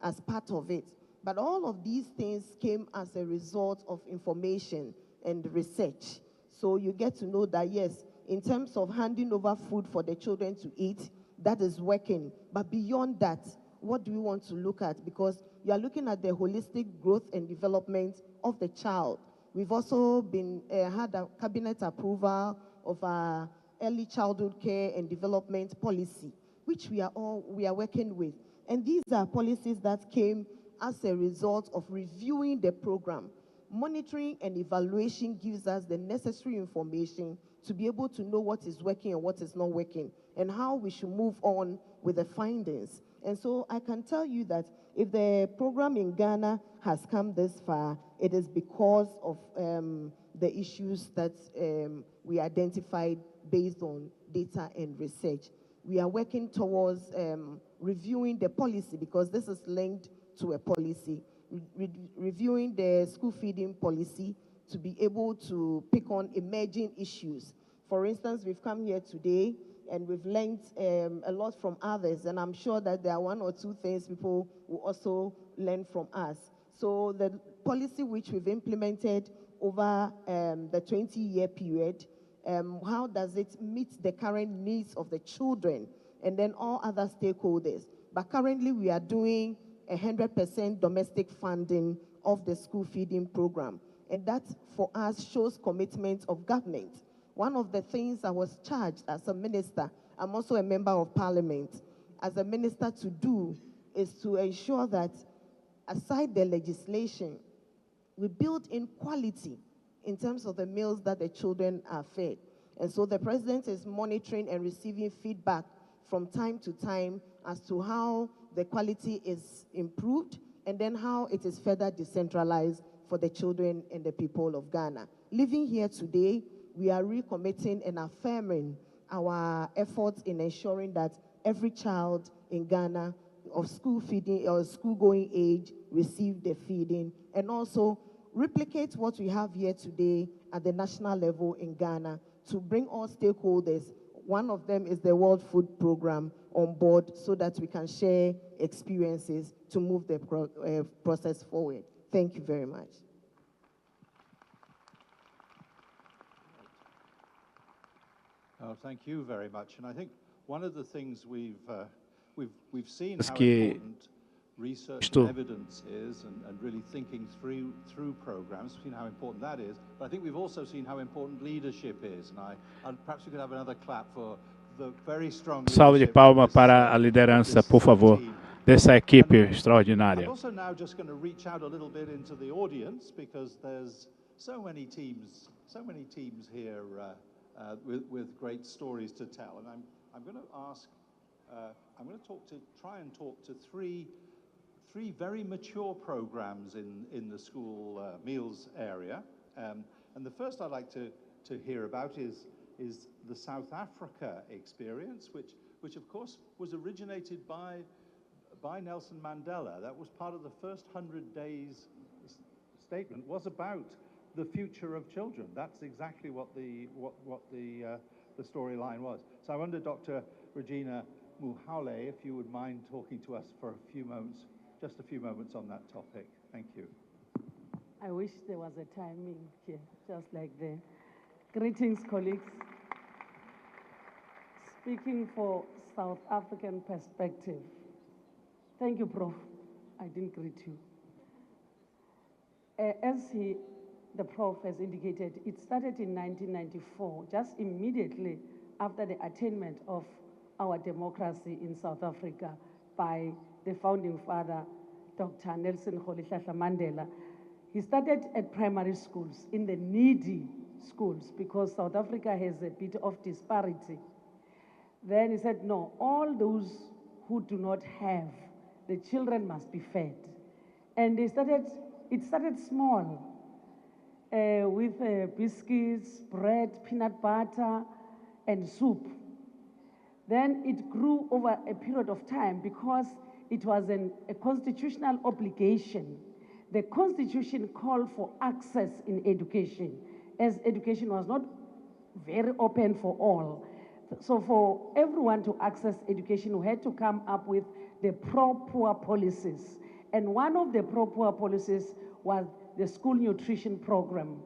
as part of it. But all of these things came as a result of information and research. So you get to know that, yes, in terms of handing over food for the children to eat, that is working. But beyond that, what do we want to look at? Because you are looking at the holistic growth and development of the child. We've also had a cabinet approval of our early childhood care and development policy, which we are working with. And these are policies that came as a result of reviewing the program. Monitoring and evaluation gives us the necessary information to be able to know what is working and what is not working, and how we should move on with the findings. And so I can tell you that if the program in Ghana has come this far, it is because of the issues that we identified based on data and research. We are working towards reviewing the policy, because this is linked to a policy, reviewing the school feeding policy to be able to pick on emerging issues. For instance, we've come here today and we've learned a lot from others, and I'm sure that there are one or two things people will also learn from us. So the policy which we've implemented over the 20-year period, how does it meet the current needs of the children and then all other stakeholders? But currently we are doing 100% domestic funding of the school feeding program. And that, for us, shows commitment of government. One of the things I was charged as a minister, I'm also a member of parliament, as a minister to do is to ensure that, aside the legislation, we build in quality in terms of the meals that the children are fed. And so the president is monitoring and receiving feedback from time to time as to how the quality is improved and then how it is further decentralized for the children and the people of Ghana. Living here today, we are recommitting and affirming our efforts in ensuring that every child in Ghana of school feeding or school-going age receive the feeding, and also replicate what we have here today at the national level in Ghana to bring all stakeholders. One of them is the World Food Program on board, so that we can share experiences to move the process forward. Thank you very much. Thank you very much. And I think one of the things we've seen how important research and evidence is, and really thinking through programs. We've seen how important that is, but I think we've also seen how important leadership is. And perhaps we could have another clap for the very strong salve de palmas para a liderança, por favor, dessa equipe extraordinária. I'm also now just going to reach out a little bit into the audience, because there's so many teams here with great stories to tell. And I'm going to ask, I'm going to try and talk to three very mature programs in the school meals area. And the first I'd like to hear about is the South Africa experience, which of course was originated by Nelson Mandela. That was part of the first 100 days statement, was about the future of children. That's exactly what the storyline was. So I wonder, Dr. Reginah Mhaule, if you would mind talking to us for a few moments, just a few moments on that topic. Thank you. I wish there was a timing here, just like the greetings, colleagues. Speaking for South African perspective. Thank you, Prof. I didn't greet you. As the Prof has indicated, it started in 1994, just immediately after the attainment of our democracy in South Africa by the founding father, Dr. Nelson Rolihlahla Mandela. He started at primary schools, in the needy schools, because South Africa has a bit of disparity. Then he said, no, all those who do not have, the children must be fed. And it started small, with biscuits, bread, peanut butter, and soup. Then it grew over a period of time because it was a constitutional obligation. The Constitution called for access in education, as education was not very open for all. So for everyone to access education, we had to come up with the pro-poor policies And one of the pro-poor policies was the school nutrition program,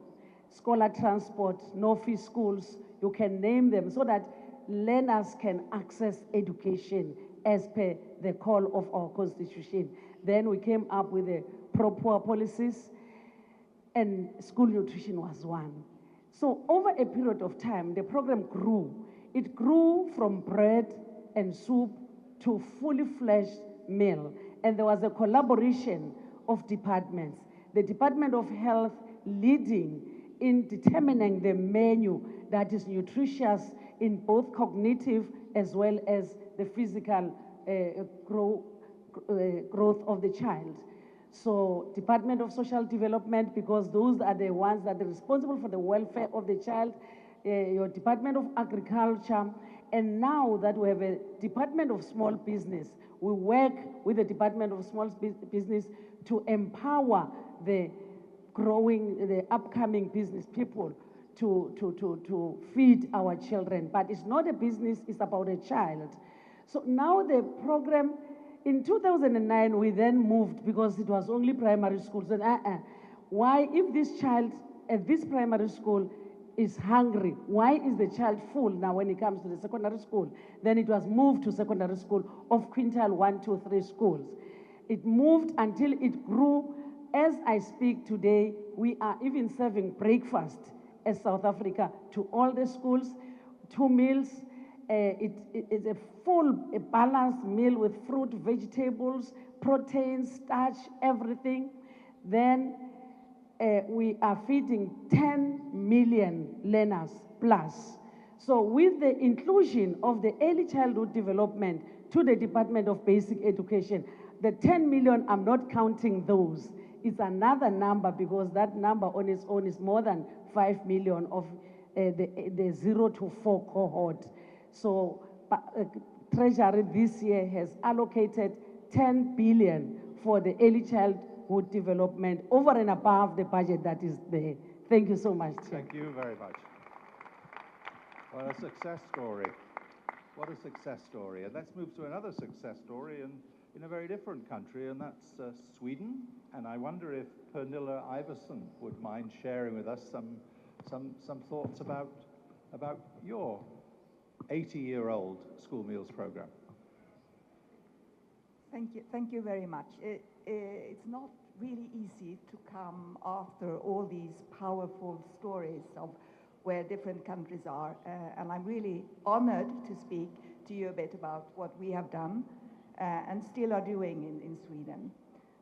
scholar transport, no-fee schools, you can name them, so that learners can access education as per the call of our constitution. Then we came up with the pro-poor policies, and school nutrition was one. So over a period of time, the program grew. It grew from bread and soup to fully fledged meal. And there was a collaboration of departments. The Department of Health leading in determining the menu that is nutritious in both cognitive as well as the physical growth of the child. So Department of Social Development, because those are the ones that are responsible for the welfare of the child, your Department of Agriculture, and now that we have a Department of Small Business, we work with the Department of Small Business to empower the upcoming business people to feed our children. But it's not a business, it's about a child. So now the program, in 2009, we then moved, because it was only primary schools. And why, if this child at this primary school is hungry, why is the child full now when it comes to the secondary school? Then it was moved to secondary school of quintile 1, 2, 3 schools. It moved until it grew. As I speak today, we are even serving breakfast as South Africa to all the schools, 2 meals. It's a full, balanced meal with fruit, vegetables, proteins, starch, everything. Then we are feeding 10 million learners plus. So with the inclusion of the early childhood development to the Department of Basic Education, the 10 million, I'm not counting those. It's another number, because that number on its own is more than 5 million of the 0 to 4 cohort. So Treasury this year has allocated 10 billion for the early childhood development over and above the budget that is there. Thank you so much, Chair. Thank you very much. What a success story. What a success story. And let's move to another success story in a very different country, and that's Sweden. And I wonder if Pernilla Ivarsson would mind sharing with us some thoughts about your 80-year-old school meals program. Thank you very much. It's not really easy to come after all these powerful stories of where different countries are, and I'm really honored to speak to you a bit about what we have done and still are doing in Sweden.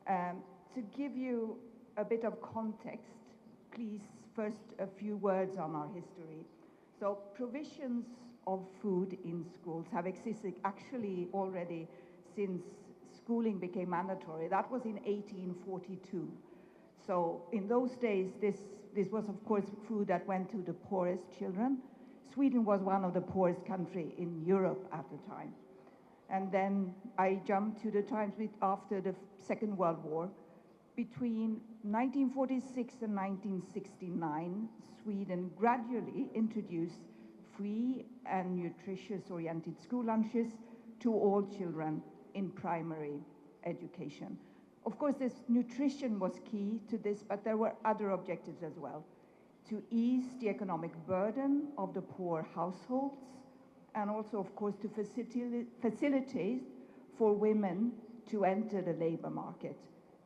To give you a bit of context, please, first a few words on our history. So provisions of food in schools have existed actually already since schooling became mandatory. That was in 1842. So in those days, this was of course food that went to the poorest children. Sweden was one of the poorest countries in Europe at the time. And then I jumped to the times after the Second World War. Between 1946 and 1969, Sweden gradually introduced free and nutritious-oriented school lunches to all children in primary education. Of course, this nutrition was key to this, but there were other objectives as well. To ease the economic burden of the poor households, and also, of course, to facilitate for women to enter the labor market.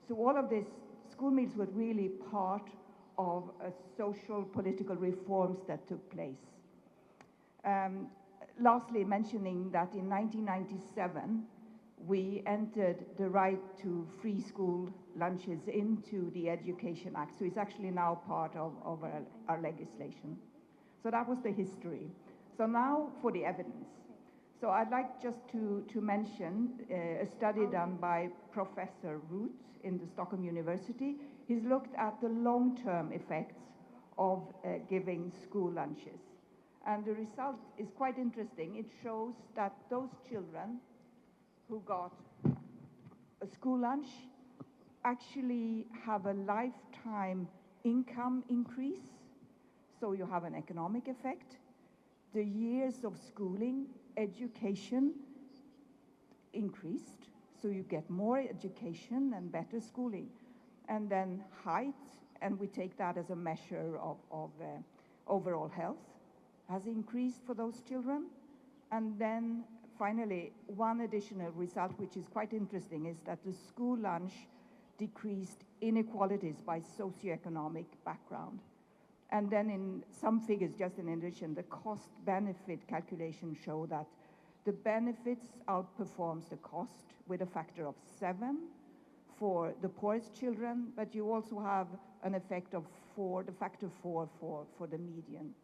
So all of this, school meals were really part of social political reforms that took place. Lastly, mentioning that in 1997, we entered the right to free school lunches into the Education Act. So it's actually now part of our legislation. So that was the history. So now for the evidence. So I'd like just to mention a study done by Professor Root in the Stockholm University. He's looked at the long-term effects of giving school lunches. And the result is quite interesting. It shows that those children who got a school lunch actually have a lifetime income increase. So you have an economic effect. The years of schooling, education increased. so you get more education and better schooling. And then height, and we take that as a measure of overall health, has increased for those children. And then finally, one additional result, which is quite interesting, is that the school lunch decreased inequalities by socioeconomic background. And then in some figures, just in addition, the cost-benefit calculations show that the benefits outperforms the cost with a factor of 7 for the poorest children, but you also have an effect of 4, the factor 4 for the median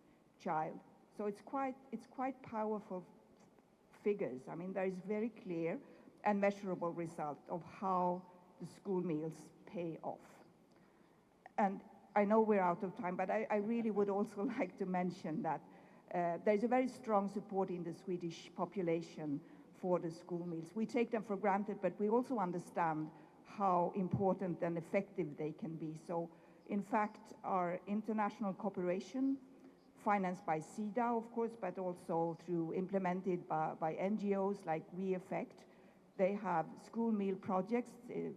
child. So it's quite powerful figures. I mean, there is very clear and measurable result of how the school meals pay off. And I know we're out of time, but I really would also like to mention that there's a very strong support in the Swedish population for the school meals. We take them for granted, but we also understand how important and effective they can be. So, in fact, our international cooperation, financed by CEDA, of course, but also implemented by NGOs like WeAffect, they have school meal projects,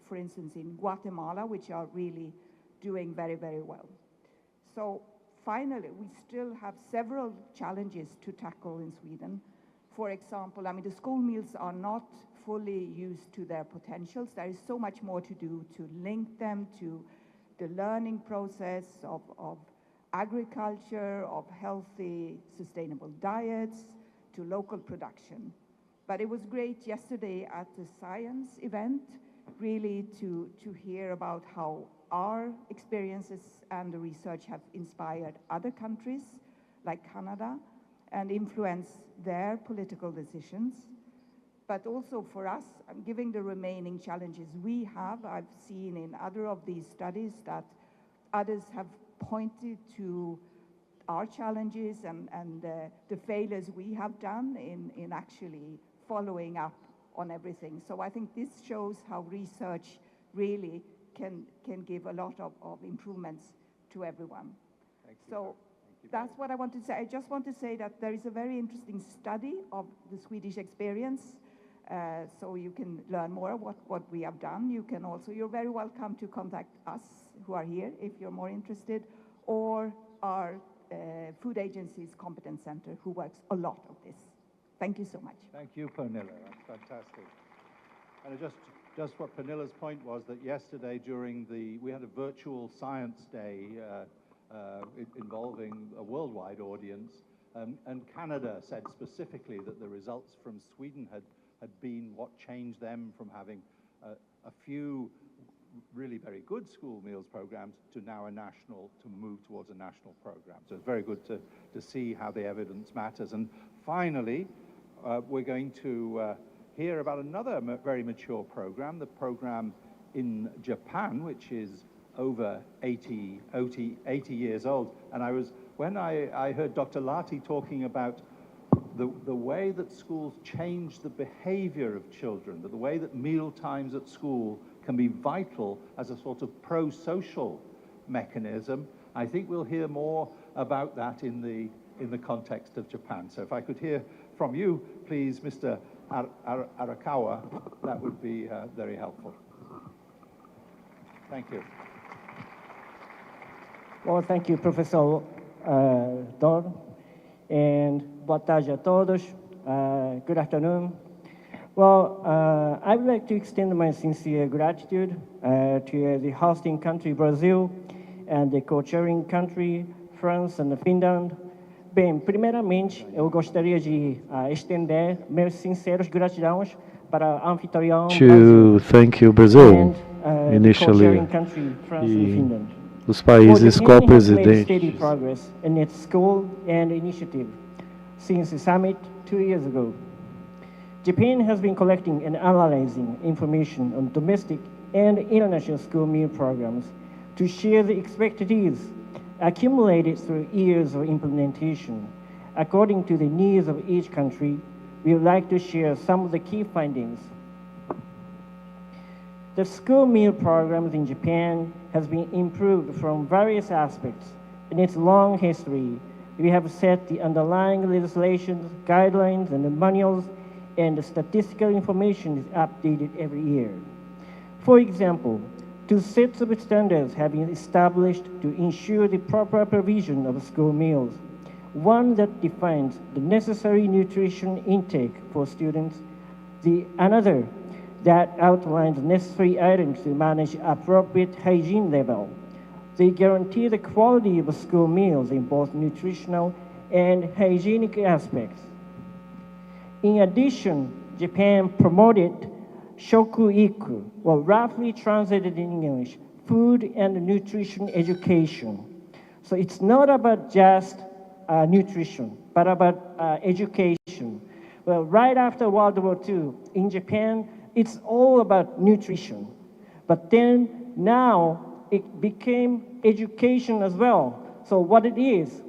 for instance, in Guatemala, which are really doing very, very well. So finally, we still have several challenges to tackle in Sweden. For example, I mean, the school meals are not fully used to their potentials. There is so much more to do to link them to the learning process of agriculture, of healthy, sustainable diets, to local production. But it was great yesterday at the science event, really to hear about how our experiences and the research have inspired other countries like Canada and influenced their political decisions. But also for us, given the remaining challenges we have, I've seen in other of these studies that others have pointed to our challenges and the failures we have done in actually following up on everything. So I think this shows how research really can give a lot of improvements to everyone. Thank you. So that's what I want to say. I just want to say that there is a very interesting study of the Swedish experience, so you can learn more what we have done. You can also, you're very welcome to contact us who are here if you're more interested, or our food agency's competence center who works a lot of this. Thank you so much. Thank you, Pernilla. That's fantastic. And just what Pernilla's point was that yesterday we had a virtual science day involving a worldwide audience, and Canada said specifically that the results from Sweden had been what changed them from having a few really very good school meals programs to now to move towards a national program. So it's very good to see how the evidence matters. And finally, we're going to hear about another very mature program, the program in Japan, which is over 80 years old. And when I heard Dr. Lartey talking about the way that schools change the behavior of children, the way that meal times at school can be vital as a sort of pro-social mechanism, I think we'll hear more about that in the context of Japan. So if I could hear from you, please, Mr. Arakawa, that would be very helpful. Thank you. Well, thank you, Professor Dor, and boa tarde a todos. Good afternoon. Well, I would like to extend my sincere gratitude to the hosting country, Brazil, and the co-chairing country, France and Finland. Bem, primeiramente, eu gostaria de estender meus sinceros gratidões para a anfitrião to thank you, Brazil, initially, os países co-presidentes. Progress in its school and initiative since the summit 2 years ago. Japan has been collecting and analyzing information on domestic and international school meal programs to share the expertise accumulated through years of implementation. According to the needs of each country, we would like to share some of the key findings. The school meal programs in Japan has been improved from various aspects. In its long history, we have set the underlying legislations, guidelines, and manuals and the statistical information is updated every year. For example, 2 sets of standards have been established to ensure the proper provision of school meals. One that defines the necessary nutrition intake for students, another that outlines necessary items to manage appropriate hygiene level. They guarantee the quality of school meals in both nutritional and hygienic aspects. In addition, Japan promoted shoku-iku, well, roughly translated in English, food and nutrition education. So it's not about just nutrition, but about education. Well, right after World War II, in Japan, it's all about nutrition. But then now it became education as well. So what it is,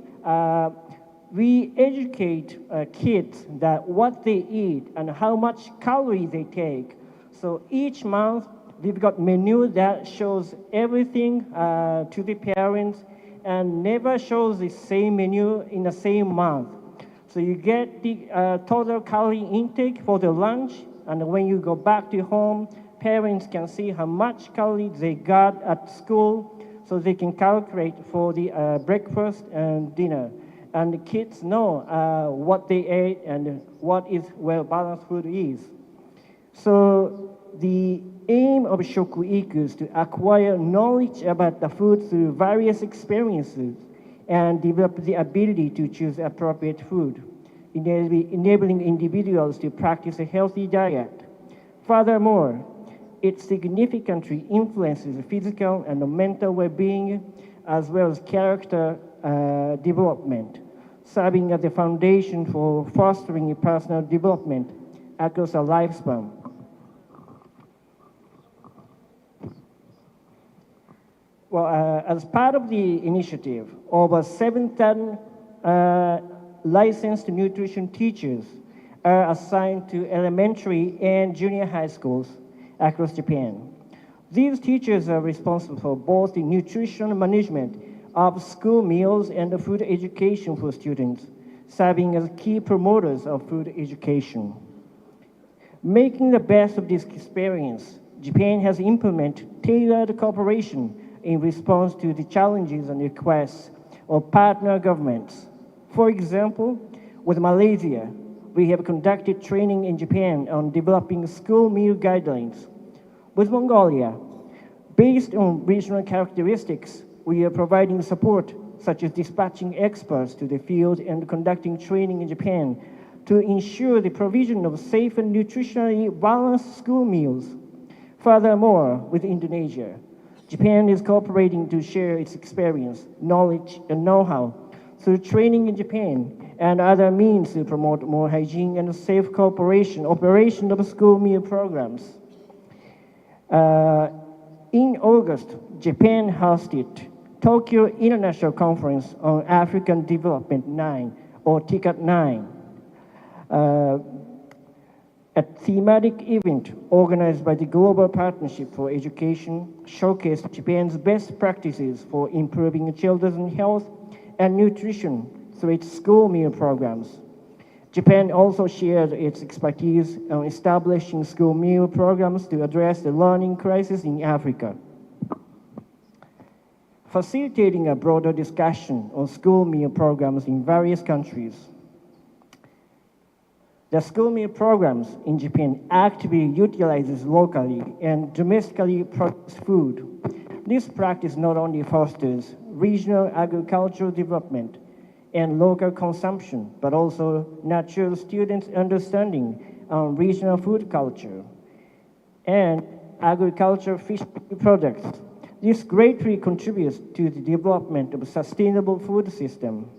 we educate kids that what they eat and how much calories they take. So each month, we've got menu that shows everything to the parents and never shows the same menu in the same month. So you get the total calorie intake for the lunch, and when you go back to home, parents can see how much calories they got at school, so they can calculate for the breakfast and dinner. And the kids know what they ate and what is well-balanced food is. So the aim of shoku-iku is to acquire knowledge about the food through various experiences and develop the ability to choose appropriate food, enabling individuals to practice a healthy diet. Furthermore, it significantly influences physical and mental well-being as well as character development, serving as a foundation for fostering personal development across a lifespan. Well, as part of the initiative, over 7,000 licensed nutrition teachers are assigned to elementary and junior high schools across Japan. These teachers are responsible for both the nutrition management of school meals and the food education for students, serving as key promoters of food education. Making the best of this experience, Japan has implemented tailored cooperation in response to the challenges and requests of partner governments. For example, with Malaysia, we have conducted training in Japan on developing school meal guidelines. With Mongolia, based on regional characteristics, we are providing support, such as dispatching experts to the field and conducting training in Japan to ensure the provision of safe and nutritionally balanced school meals. Furthermore, with Indonesia, Japan is cooperating to share its experience, knowledge, and know-how through training in Japan and other means to promote more hygiene and safe operation of school meal programs. In August, Japan hosted Tokyo International Conference on African Development 9, or TICAD 9. A thematic event organized by the Global Partnership for Education showcased Japan's best practices for improving children's health and nutrition through its school meal programs. Japan also shared its expertise on establishing school meal programs to address the learning crisis in Africa. Facilitating a broader discussion on school meal programs in various countries. The school meal programs in Japan actively utilizes locally and domestically produced food. This practice not only fosters regional agricultural development and local consumption, but also nurtures students' understanding on regional food culture and agricultural fish products. This greatly contributes to the development of a sustainable food system.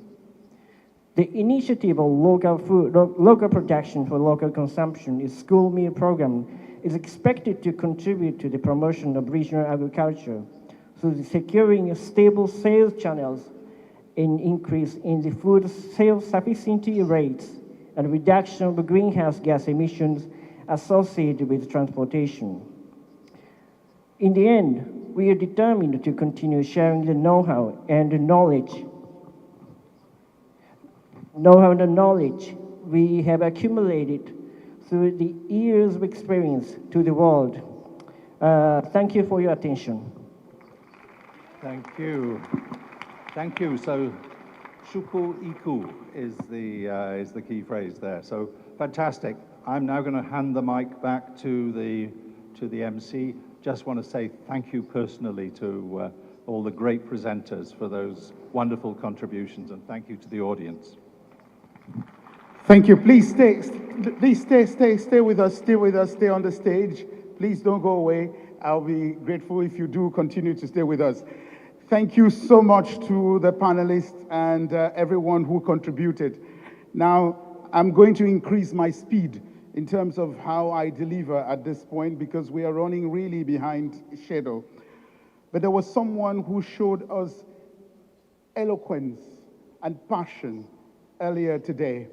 The initiative of local production for local consumption is school meal program is expected to contribute to the promotion of regional agriculture through securing stable sales channels, an increase in the food self-sufficiency rates, and reduction of greenhouse gas emissions associated with transportation. In the end, we are determined to continue sharing the know-how and the knowledge we have accumulated through the years of experience to the world. Thank you for your attention. Thank you. Thank you. So, shuku iku is the key phrase there. So, fantastic. I'm now going to hand the mic back to the MC. Just want to say thank you personally to all the great presenters for those wonderful contributions, and thank you to the audience. Thank you. Please stay with us, stay on the stage. Please don't go away. I'll be grateful if you do continue to stay with us. Thank you so much to the panelists and everyone who contributed. Now, I'm going to increase my speed in terms of how I deliver at this point because we are running really behind schedule. But there was someone who showed us eloquence and passion earlier today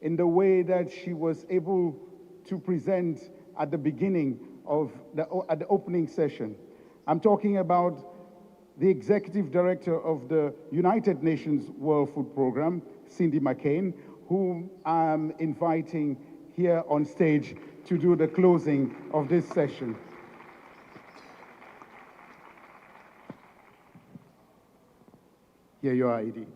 in the way that she was able to present at the beginning of at the opening session. I'm talking about the Executive Director of the United Nations World Food Programme, Cindy McCain, whom I'm inviting here on stage to do the closing of this session. Here you are, Edie.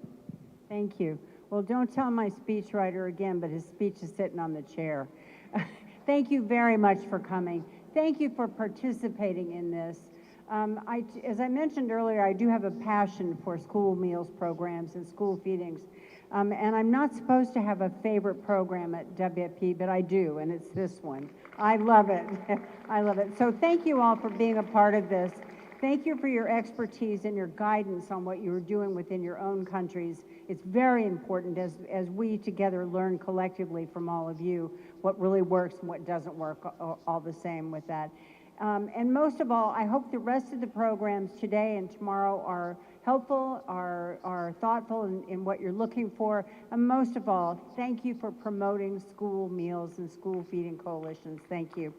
Thank you. Well, don't tell my speechwriter again, but his speech is sitting on the chair. Thank you very much for coming. Thank you for participating in this. As I mentioned earlier, I do have a passion for school meals programs and school feedings. And I'm not supposed to have a favorite program at WFP, but I do, and it's this one. I love it. I love it. So thank you all for being a part of this. Thank you for your expertise and your guidance on what you're doing within your own countries. It's very important as we together learn collectively from all of you what really works and what doesn't work all the same with that. And most of all, I hope the rest of the programs today and tomorrow are helpful, are thoughtful in what you're looking for. And most of all, thank you for promoting school meals and school feeding coalitions. Thank you.